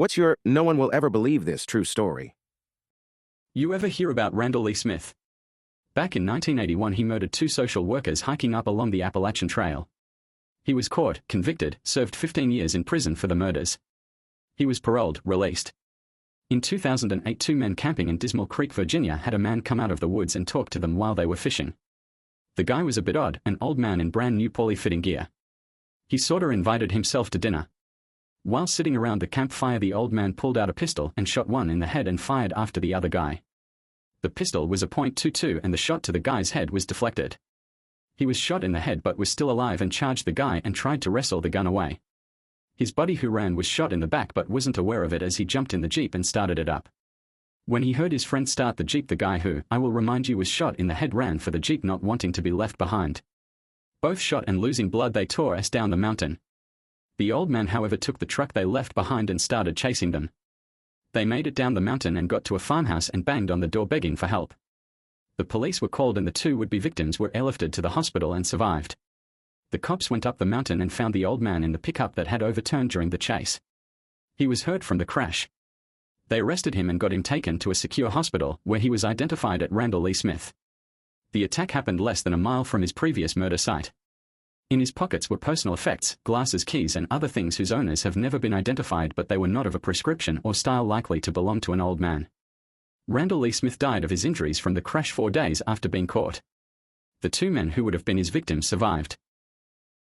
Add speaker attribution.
Speaker 1: What's your no one will ever believe this true story?
Speaker 2: You ever hear about Randall Lee Smith? Back in 1981 he murdered 2 social workers hiking up along the Appalachian Trail. He was caught, convicted, served 15 years in prison for the murders. He was paroled, released. In 2008 2 men camping in Dismal Creek, Virginia had a man come out of the woods and talk to them while they were fishing. The guy was a bit odd, an old man in brand new poorly fitting gear. He sorta invited himself to dinner. While sitting around the campfire the old man pulled out a pistol and shot one in the head and fired after the other guy. The pistol was a .22 and the shot to the guy's head was deflected. He was shot in the head but was still alive and charged the guy and tried to wrestle the gun away. His buddy who ran was shot in the back but wasn't aware of it as he jumped in the Jeep and started it up. When he heard his friend start the Jeep, the guy who, I will remind you, was shot in the head ran for the Jeep, not wanting to be left behind. Both shot and losing blood they tore us down the mountain. The old man however took the truck they left behind and started chasing them. They made it down the mountain and got to a farmhouse and banged on the door begging for help. The police were called and the 2 would-be victims were airlifted to the hospital and survived. The cops went up the mountain and found the old man in the pickup that had overturned during the chase. He was hurt from the crash. They arrested him and got him taken to a secure hospital where he was identified at Randall Lee Smith. The attack happened less than a mile from his previous murder site. In his pockets were personal effects, glasses, keys and other things whose owners have never been identified, but they were not of a prescription or style likely to belong to an old man. Randall Lee Smith died of his injuries from the crash 4 days after being caught. The 2 men who would have been his victims survived.